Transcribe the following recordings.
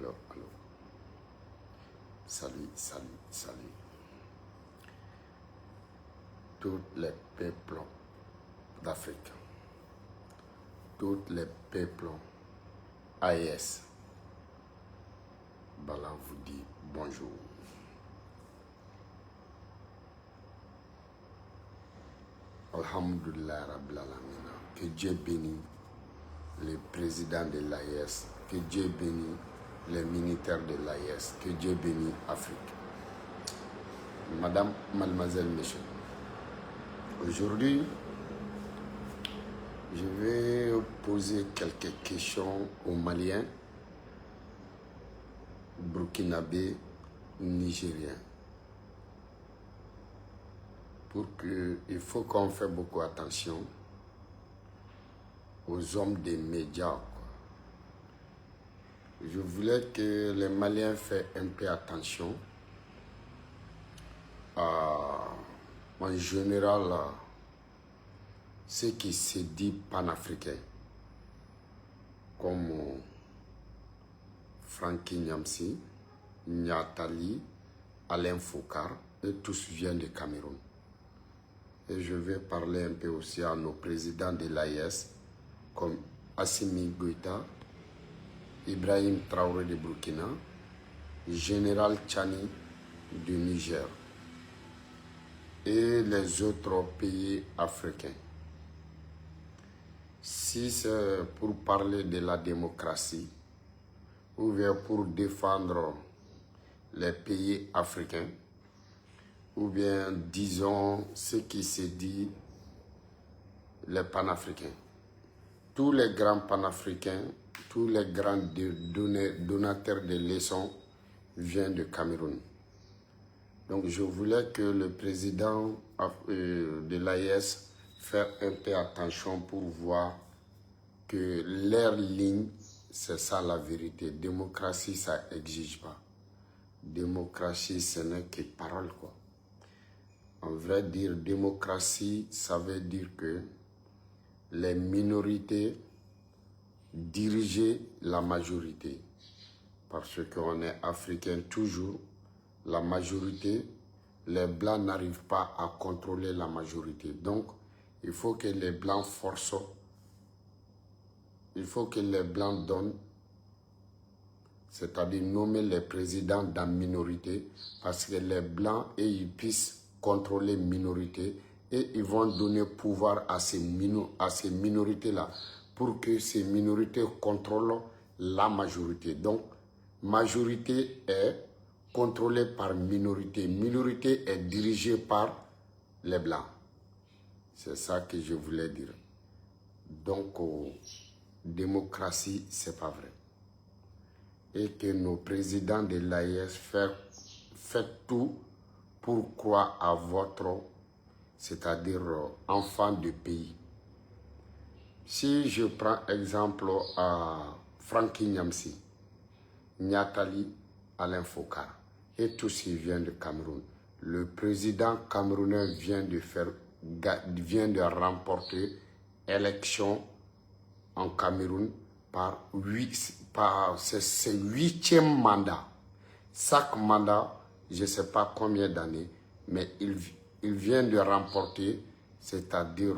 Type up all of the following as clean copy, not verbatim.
alors. Salut. Tous les peuples d'Afrique, tous les peuples AES, Bala vous dit bonjour. Alhamdulillah Rabbil Alamina. Que Dieu bénisse le président de l'AES, que Dieu bénisse les militaires de l'AES, que Dieu bénisse Afrique. Madame, mademoiselle, monsieur, aujourd'hui, je vais poser quelques questions aux Maliens, Burkinabés, Nigériens. Il faut qu'on fasse beaucoup attention aux hommes des médias. Je voulais que les Maliens fassent un peu attention en général ce qui se dit panafricain, comme Franky Nyamsi, Nyatali, Alain Foukar, et tous viennent du Cameroun. Et je vais parler un peu aussi à nos présidents de l'AES, comme Assimi Goïta, Ibrahim Traoré de Burkina, Général Tchani du Niger et les autres pays africains. Si c'est pour parler de la démocratie ou bien pour défendre les pays africains, ou bien disons ce qui se dit les panafricains. Tous les grands panafricains, tous les grands donateurs de leçons viennent du Cameroun. Donc je voulais que le président de l'AES fasse un peu attention pour voir que leur ligne, c'est ça la vérité. Démocratie, ça n'exige pas. Démocratie, ce n'est que parole, quoi. En vrai dire, démocratie, ça veut dire que les minorités dirigent la majorité. Parce qu'on est africain toujours, la majorité, les blancs n'arrivent pas à contrôler la majorité. Donc, il faut que les blancs forcent, il faut que les blancs donnent, c'est-à-dire nommer les présidents dans la minorité, parce que les blancs, et ils puissent contrôler minorité, et ils vont donner pouvoir à ces minorités-là, pour que ces minorités contrôlent la majorité. Donc, majorité est contrôlée par minorité. Minorité est dirigée par les blancs. C'est ça que je voulais dire. Donc, démocratie, c'est pas vrai. Et que nos présidents de l'AES fassent tout pour croire à votre, c'est-à-dire enfant de pays. Si je prends exemple à Franky Nyamsi, Nyatali, Alain Foukar, et tous ils viennent de Cameroun. Le président camerounais vient de remporter l'élection en Cameroun par c'est 8e mandat. Chaque mandat, je ne sais pas combien d'années, mais il vient de remporter, c'est-à-dire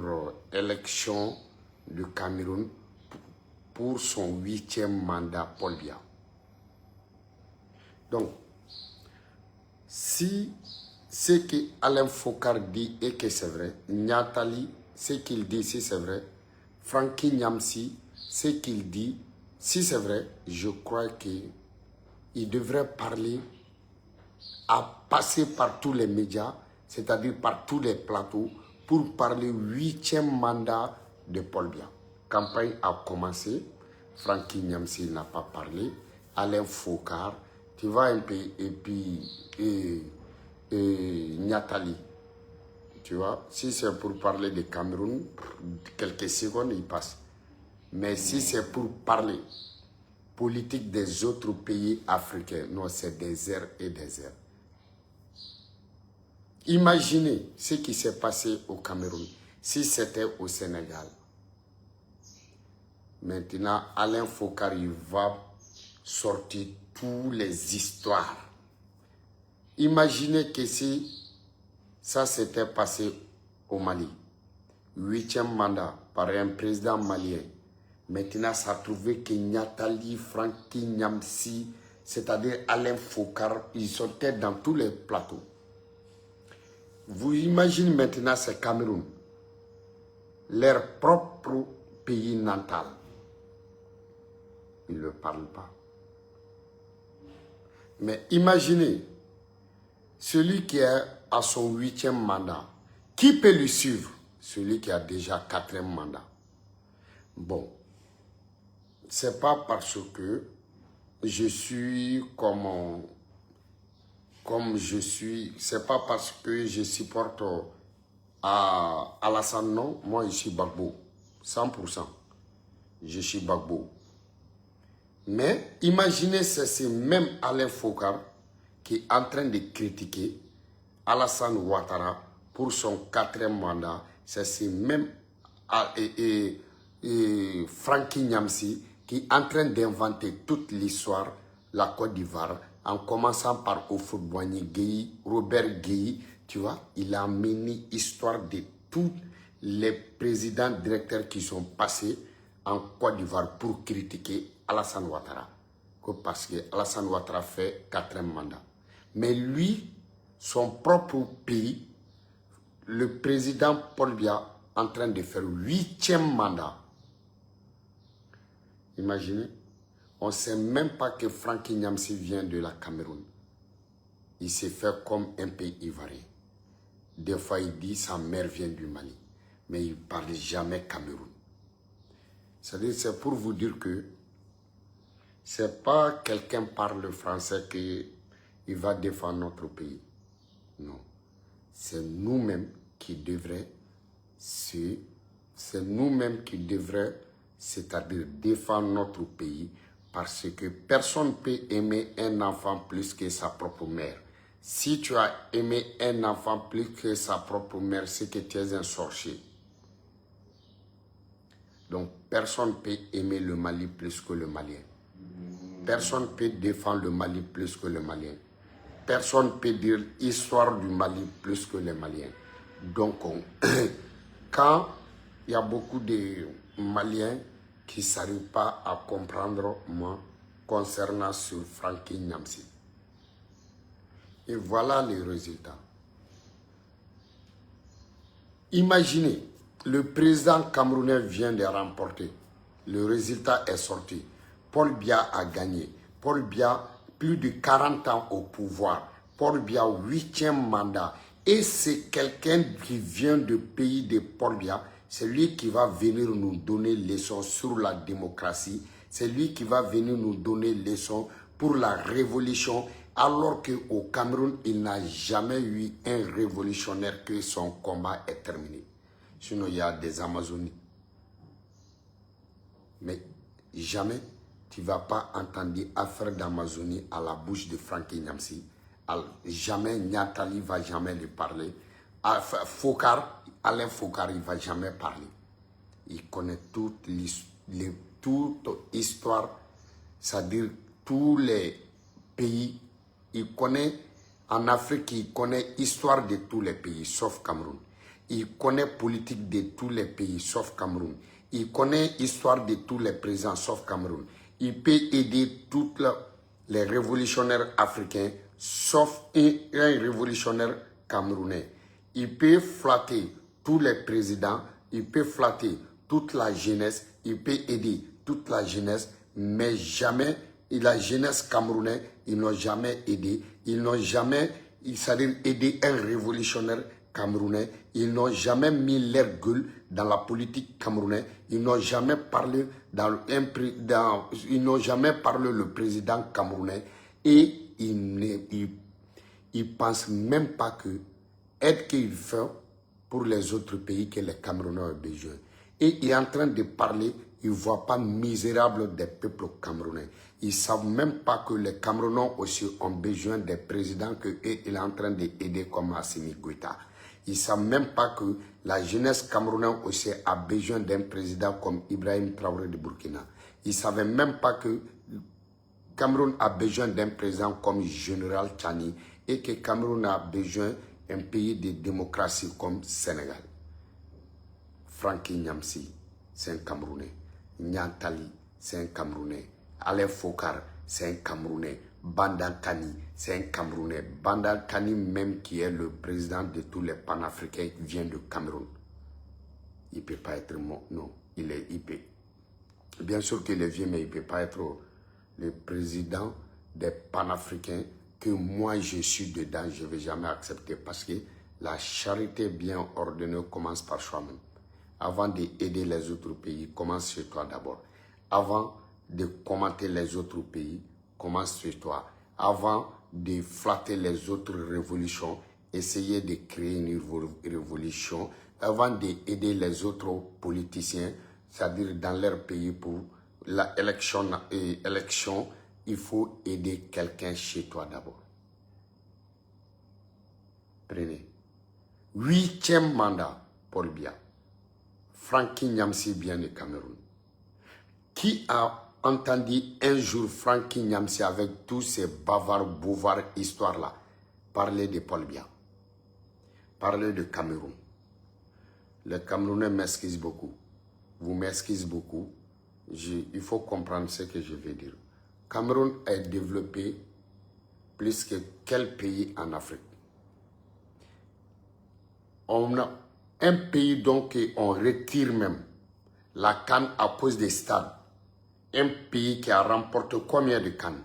élection du Cameroun pour son 8e mandat, Paul Biya. Donc, si ce que Alain Foukar dit et que c'est vrai, Nyatali, ce qu'il dit, si c'est vrai, Franky Nyamsi, ce qu'il dit, si c'est vrai, je crois qu'il devrait parler, à passer par tous les médias, c'est-à-dire par tous les plateaux, pour parler 8e mandat de Paul Biya. La campagne a commencé, Franky Nyamsi n'a pas parlé, Alain Foukar, tu vois un peu, et puis Nyatali, tu vois, si c'est pour parler de Cameroun, quelques secondes, il passe. Mais si c'est pour parler politique des autres pays africains, non, c'est des heures et des heures. Imaginez ce qui s'est passé au Cameroun, si c'était au Sénégal. Maintenant, Alain Foukar, il va sorti toutes les histoires. Imaginez que si ça s'était passé au Mali, 8e mandat par un président malien, maintenant ça a trouvé que Niatali, Francky Nyamsi, c'est-à-dire Alain Foucar, ils sortaient dans tous les plateaux. Vous imaginez maintenant c'est Cameroun, leur propre pays natal. Ils ne le parlent pas. Mais imaginez, celui qui est à son 8e mandat, qui peut le suivre? Celui qui a déjà 4e mandat. Bon, c'est pas parce que je suis comme je suis, c'est pas parce que je supporte à Alassane, non, moi je suis Gbagbo, 100%, je suis Gbagbo. Mais imaginez, c'est même Alain Foucar qui est en train de critiquer Alassane Ouattara pour son 4e mandat. C'est même Francky Nyamsi qui est en train d'inventer toute l'histoire, la Côte d'Ivoire, en commençant par Houphouët-Boigny, Guèye, Robert Guèye, tu vois, il a mené l'histoire de tous les présidents directeurs qui sont passés en Côte d'Ivoire pour critiquer Alassane Ouattara. Parce que Alassane Ouattara fait 4e mandat. Mais lui, son propre pays, le président Paul Biya, en train de faire 8e mandat. Imaginez, on ne sait même pas que Francky Nyamsi vient de la Cameroun. Il s'est fait comme un pays ivoirien. Des fois, il dit sa mère vient du Mali. Mais il ne parle jamais Cameroun. C'est-à-dire, c'est pour vous dire que ce n'est pas quelqu'un parle français qu'il va défendre notre pays. Non. C'est nous-mêmes qui devrions c'est-à-dire défendre notre pays, parce que personne ne peut aimer un enfant plus que sa propre mère. Si tu as aimé un enfant plus que sa propre mère, c'est que tu es un sorcier. Donc personne ne peut aimer le Mali plus que le Malien. Personne ne peut défendre le Mali plus que le Malien. Personne ne peut dire l'histoire du Mali plus que les Maliens. Donc, quand il y a beaucoup de Maliens qui ne s'arrivent pas à comprendre moi concernant ce Francky Nyamsi. Et voilà les résultats. Imaginez, le président camerounais vient de remporter. Le résultat est sorti. Paul Biya a gagné. Paul Biya, plus de 40 ans au pouvoir. Paul Biya, 8e mandat. Et c'est quelqu'un qui vient du pays de Paul Biya. C'est lui qui va venir nous donner leçons sur la démocratie. C'est lui qui va venir nous donner leçons pour la révolution. Alors qu'au Cameroun, il n'a jamais eu un révolutionnaire que son combat est terminé. Sinon, il y a des Amazonies. Mais jamais tu ne vas pas entendre affaire d'Amazonie à la bouche de Francky Nyamsi. Jamais Niatali ne va jamais lui parler. Alain Foucar, il ne va jamais parler. Il connaît toute l'histoire, c'est-à-dire tous les pays. Il connaît, en Afrique, il connaît l'histoire de tous les pays, sauf Cameroun. Il connaît la politique de tous les pays, sauf Cameroun. Il connaît l'histoire de tous les présidents, sauf Cameroun. Il peut aider tous les révolutionnaires africains, sauf un révolutionnaire camerounais. Il peut flatter tous les présidents, il peut flatter toute la jeunesse, il peut aider toute la jeunesse, mais jamais, la jeunesse camerounaise, ils n'ont jamais aidé, ils n'ont jamais, c'est-à-dire aidé un révolutionnaire camerounais, ils n'ont jamais mis leur gueule dans la politique camerounaise, ils n'ont jamais parlé ils n'ont jamais parlé le président camerounais, et ils pensent même pas que aide qu'il fait pour les autres pays que les Camerounais ont besoin. Et il est en train de parler, il ne voit pas misérable des peuples camerounais. Ils ne savent même pas que les Camerounais aussi ont besoin des présidents qu'il est en train d'aider comme Assimi Goïta. Ils ne savent même pas que la jeunesse camerounaise aussi a besoin d'un président comme Ibrahim Traoré de Burkina. Ils ne savaient même pas que Cameroun a besoin d'un président comme Général Tchani et que Cameroun a besoin d'un pays de démocratie comme Sénégal. Francky Nyamsi, c'est un Camerounais. Nyantali, c'est un Camerounais. Alain Fokar, c'est un Camerounais. Bandakani, c'est un Camerounais. Bandakani même qui est le président de tous les panafricains vient de Cameroun. Il ne peut pas être non, il peut. Bien sûr qu'il est vieux, mais il ne peut pas être le président des panafricains que moi je suis dedans, je ne vais jamais accepter parce que la charité bien ordonnée commence par soi-même. Avant d'aider les autres pays, commence chez toi d'abord. Avant de commenter les autres pays, commence chez toi. Avant de flatter les autres révolutions, essayez de créer une révolution. Avant d'aider les autres politiciens, c'est-à-dire dans leur pays pour l'élection, il faut aider quelqu'un chez toi d'abord. Prenez. 8e mandat, Paul Biya. Francky Nyamsi vient du Cameroun. Qui a entendu un jour Francky Nyamsi avec tous ces bavards, bouvards, histoires-là, parler de Paul Biya, parler de Cameroun? Les Camerounais m'excusent beaucoup. Vous m'excusez beaucoup. Il faut comprendre ce que je veux dire. Cameroun est développé plus que quel pays en Afrique. On a un pays donc on retire même la CAN à cause des stades. Un pays qui a remporté combien de CAN?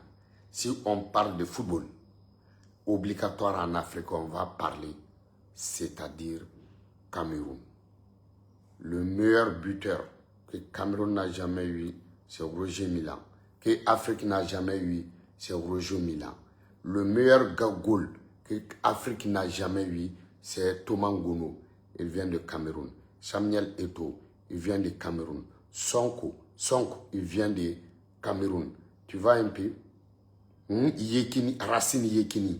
Si on parle de football, obligatoire en Afrique, on va parler, c'est-à-dire Cameroun. Le meilleur buteur que Cameroun n'a jamais eu, c'est Roger Milan. Que Afrique n'a jamais eu, c'est Roger Milan. Le meilleur goal que Afrique n'a jamais eu, c'est Thomas Ngono. Il vient de Cameroun. Samuel Eto'o, il vient de Cameroun. Sonko, il vient de Cameroun. Tu vois un peu? Yekini, Racine Yekini.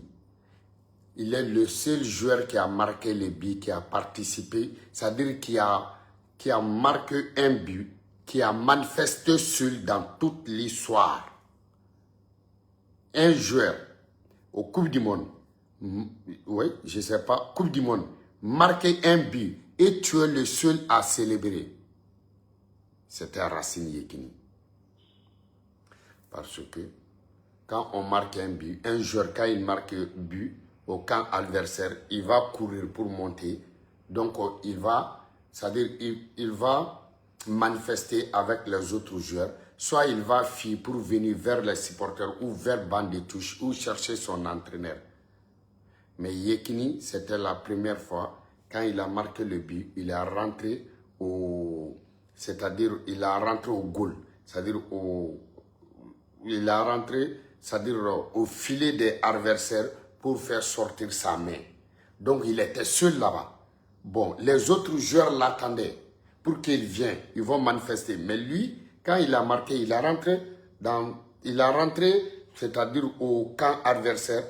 Il est le seul joueur qui a marqué les buts, qui a participé, c'est-à-dire qui a marqué un but, qui a manifesté seul dans toute l'histoire. Un joueur au Coupe du Monde, oui, je ne sais pas, Coupe du Monde, marquer un but et tu es le seul à célébrer. C'était Racine Yekini. Parce que quand on marque un but, un joueur, quand il marque un but au camp adversaire, il va courir pour monter. Donc, il va, c'est-à-dire, il va manifester avec les autres joueurs. Soit il va fuir pour venir vers les supporters ou vers bande de touche ou chercher son entraîneur. Mais Yekini, c'était la première fois, quand il a marqué le but, il est rentré au, c'est-à-dire, il a rentré au goal, c'est-à-dire il a rentré, c'est-à-dire au filet des adversaires pour faire sortir sa main. Donc il était seul là-bas. Bon, les autres joueurs l'attendaient pour qu'il vienne, ils vont manifester. Mais lui, quand il a marqué, il a rentré, c'est-à-dire au camp adversaire,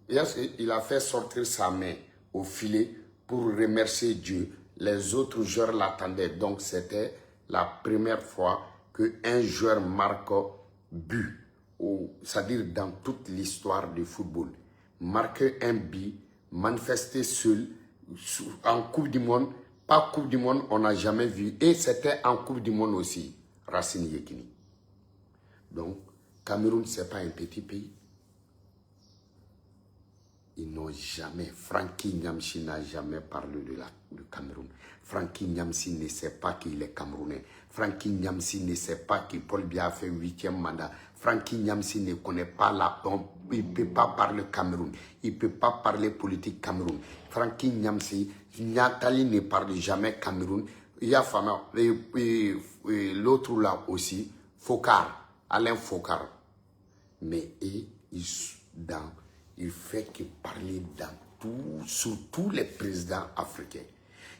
il a fait sortir sa main au filet pour remercier Dieu. Les autres joueurs l'attendaient. Donc c'était la première fois qu'un joueur marque but, c'est-à-dire dans toute l'histoire du football. Marquer un but, manifester seul, en Coupe du Monde, pas Coupe du Monde, on n'a jamais vu. Et c'était en Coupe du Monde aussi, Racine Yekini. Donc, Cameroun, ce n'est pas un petit pays. Ils n'ont jamais, Francky Nyamsi n'a jamais parlé du Cameroun. Francky Nyamsi ne sait pas qu'il est Camerounais. Francky Nyamsi ne sait pas que Paul Biya a fait 8e mandat. Francky Nyamsi ne connaît pas il ne peut pas parler Cameroun. Il ne peut pas parler politique Cameroun. Francky Nyamsi, Nyatali ne parle jamais Cameroun. Il y a l'autre là aussi, Fokar, Alain Fokar. Mais il fait que parler sur tous les présidents africains.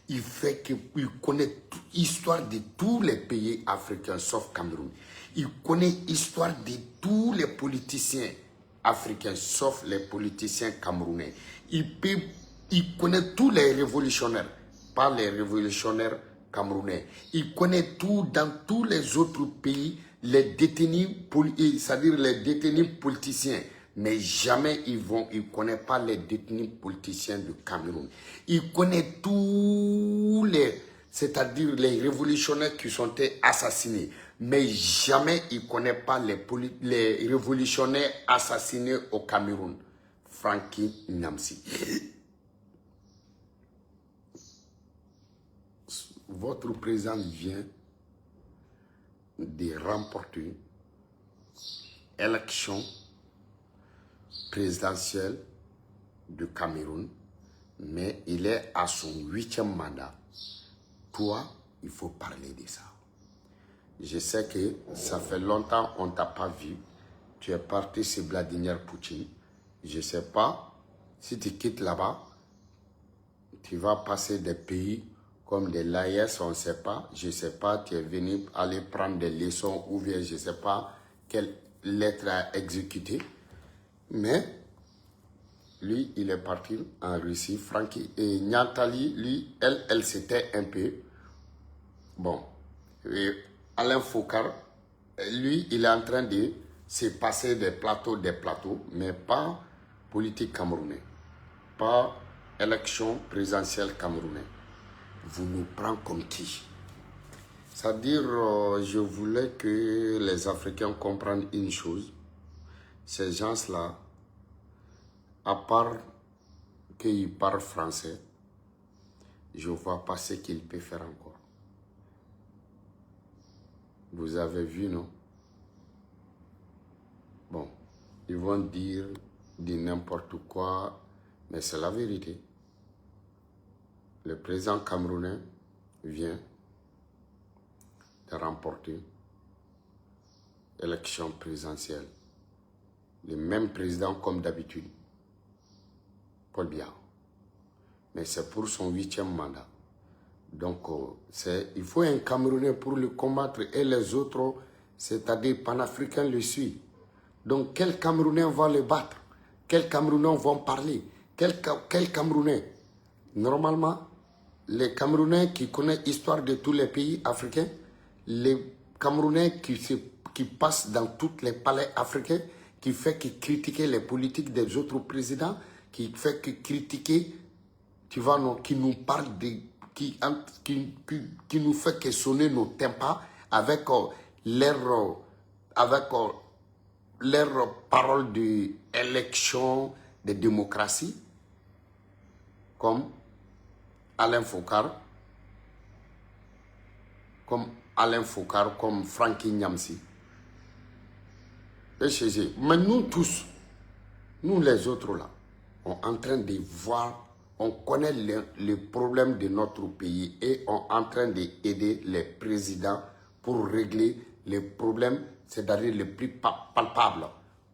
Il fait qu'il connaît l'histoire de tous les pays africains, sauf Cameroun. Il connaît l'histoire de tous les politiciens africains, sauf les politiciens camerounais. Il connaît tous les révolutionnaires, pas les révolutionnaires camerounais. Il connaît tout dans tous les autres pays les détenus, c'est-à-dire les détenus politiciens, mais jamais il ne connaît pas les détenus politiciens du Cameroun. Il connaît tous les, c'est-à-dire les révolutionnaires qui sont assassinés, mais jamais il ne connaît pas les révolutionnaires assassinés au Cameroun. Franky Nyamsi. Votre président vient de remporter l'élection présidentielle du Cameroun, mais il est à son 8e mandat. Toi, il faut parler de ça. Je sais que ça fait longtemps qu'on ne t'a pas vu. Tu es parti chez Vladimir Poutine. Je ne sais pas, si tu quittes là-bas, tu vas passer des pays comme des l'AES, on ne sait pas. Je ne sais pas, tu es venu aller prendre des leçons ou bien je ne sais pas quelle lettre à exécuter. Mais lui, il est parti en Russie. Francky et Nathalie, lui, elle s'était un peu. Bon, et Alain Foucault, lui, il est en train de se passer des plateaux, mais pas politique camerounaise, pas élection présidentielle camerounaise. Vous nous prenez comme qui? C'est-à-dire, je voulais que les Africains comprennent une chose. Ces gens-là, à part qu'ils parlent français, je ne vois pas ce qu'ils peuvent faire encore. Vous avez vu, non? Bon, ils vont dire n'importe quoi, mais c'est la vérité. Le président camerounais vient de remporter l'élection présidentielle. Le même président comme d'habitude, Paul Biya. Mais c'est pour son 8e mandat. Donc, il faut un Camerounais pour le combattre et les autres, c'est-à-dire panafricains, le suivent. Donc, quel Camerounais va le battre? Quels Camerounais vont parler? Quel Camerounais? Normalement, les Camerounais qui connaissent l'histoire de tous les pays africains, les Camerounais qui passent dans tous les palais africains, qui fait que critiquer les politiques des autres présidents, qui fait que critiquer, tu vois, non, qui nous parle de, qui nous fait que sonner nos tympans avec leurs paroles d'élection, de démocratie, comme Alain Foucault, comme Franky Nyamsi. Mais nous tous, nous les autres là, on est en train de voir, on connaît les problèmes de notre pays et on est en train d'aider les présidents pour régler les problèmes, c'est-à-dire les plus palpables.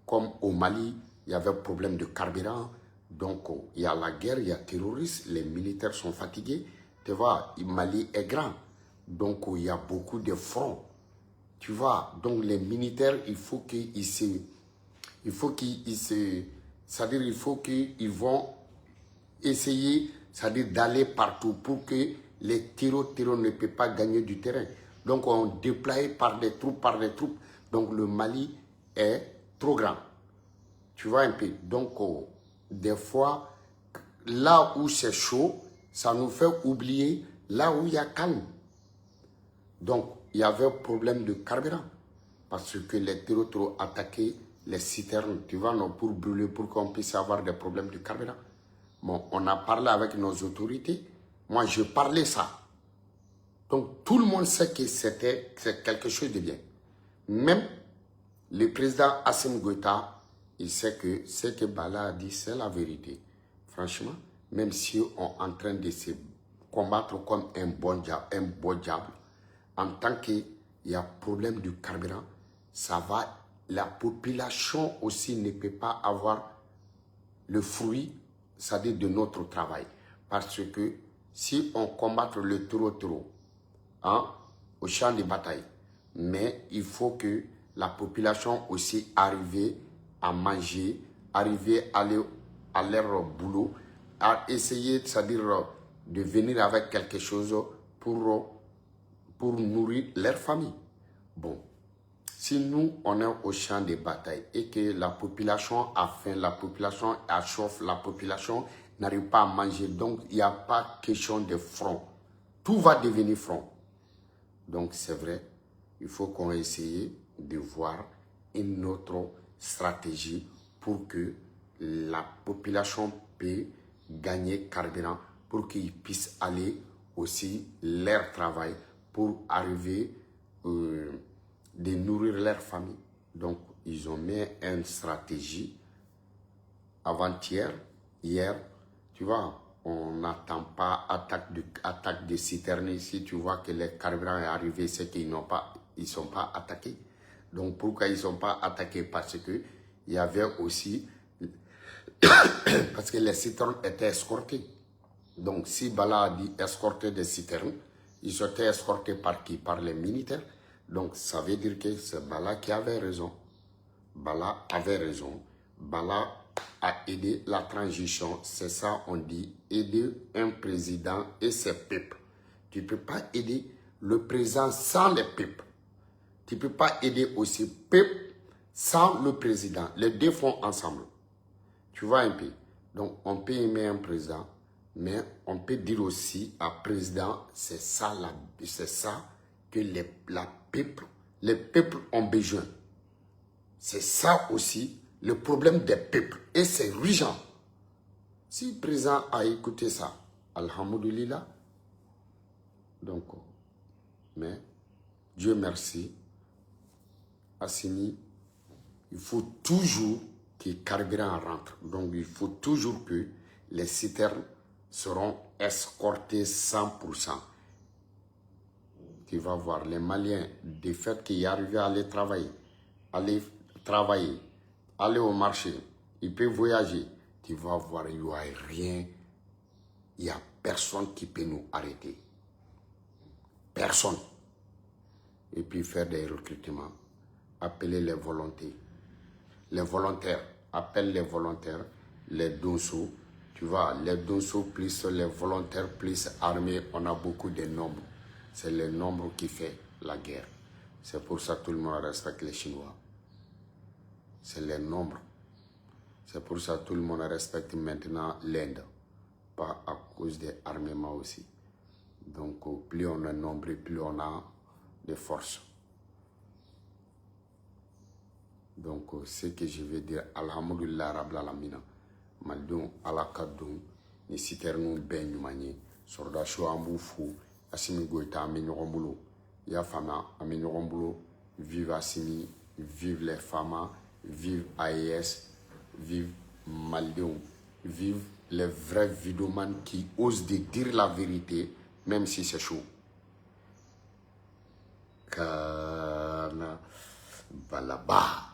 Comme au Mali, il y avait un problème de carburant, donc il y a la guerre, il y a le terrorisme, les militaires sont fatigués. Tu vois, le Mali est grand, donc il y a beaucoup de fronts. Tu vois, donc les militaires, il faut qu'ils c'est-à-dire il faut qu'ils vont essayer, c'est-à-dire d'aller partout pour que les terroristes ne peuvent pas gagner du terrain. Donc on déploie par des troupes. Donc le Mali est trop grand. Tu vois un peu. Donc des fois, là où c'est chaud, ça nous fait oublier là où il y a calme. Donc, il y avait un problème de carburant. Parce que les terroristes ont attaqué les citernes, tu vois, non, pour brûler, pour qu'on puisse avoir des problèmes de carburant. Bon, on a parlé avec nos autorités. Moi, je parlais ça. Donc, tout le monde sait que c'est quelque chose de bien. Même le président Assimi Goïta, il sait que ce que Bala a dit, c'est la vérité. Franchement, même si on est en train de se combattre comme un bon diable, en tant qu'il y a problème du carburant, ça va, la population aussi ne peut pas avoir le fruit, c'est-à-dire de notre travail. Parce que si on combat le trop, hein, au champ de bataille, mais il faut que la population aussi arrive à manger, arriver à aller à leur boulot, à essayer, c'est-à-dire de venir avec quelque chose pour nourrir leur famille. Bon, Si nous, on est au champ de bataille et que la population a faim, la population a soif, la population n'arrive pas à manger, donc il n'y a pas question de front. Tout va devenir front. Donc c'est vrai, il faut qu'on essaye de voir une autre stratégie pour que la population puisse gagner carburant, pour qu'ils puissent aller aussi leur travail pour arriver de nourrir leur famille. Donc, ils ont mis une stratégie avant-hier, hier, tu vois, on n'attend pas attaque de citerne ici, tu vois que le carburant est arrivé, c'est qu'ils ne sont pas attaqués. Donc, pourquoi ils ne sont pas attaqués? Parce que il y avait aussi, parce que les citernes étaient escortés. Donc, si Bala a dit escorter des citernes, ils étaient escortés par qui? Par les militaires. Donc, ça veut dire que c'est Bala qui avait raison. Bala avait raison. Bala a aidé la transition. C'est ça, on dit, aider un président et ses peuples. Tu ne peux pas aider le président sans les peuples. Tu ne peux pas aider aussi peuple sans le président. Les deux font ensemble. Tu vois un peu. Donc, on peut aimer un président, mais on peut dire aussi à président, c'est ça que les peuples ont besoin. C'est ça aussi le problème des peuples. Et c'est urgent. Si le président a écouté ça, alhamdoulilah. Donc, mais Dieu merci, Assimi, il faut toujours que le carburant rentre. Donc, il faut toujours que les citernes seront escortés 100%. Tu vas voir les Maliens, du fait qu'ils arrivent à aller travailler, aller au marché, ils peuvent voyager. Tu vas voir, il n'y a rien, il n'y a personne qui peut nous arrêter. Personne. Et puis faire des recrutements, appeler les volontaires. Les volontaires, appelle les volontaires, les donsos. Tu vois, les donsos plus les volontaires plus armés, on a beaucoup de nombres. C'est le nombre qui fait la guerre. C'est pour ça que tout le monde respecte les Chinois. C'est les nombres. C'est pour ça que tout le monde respecte maintenant l'Inde. Pas à cause des armements aussi. Donc, plus on est nombreux, plus on a de force. Donc, ce que je veux dire, alhamdulillah rabbil alamina. Maldon, alakadon, ni citernou ben yumanye, sorda chou amboufou, Assimi Goïta, Amenyoromboulou. Ya fama, Amenyoromboulou, vive Assimi, vive les femmes, vive AES, vive Maldon, vive les vrais vidéomans qui osent de dire la vérité, même si c'est chaud. Kana Balaba.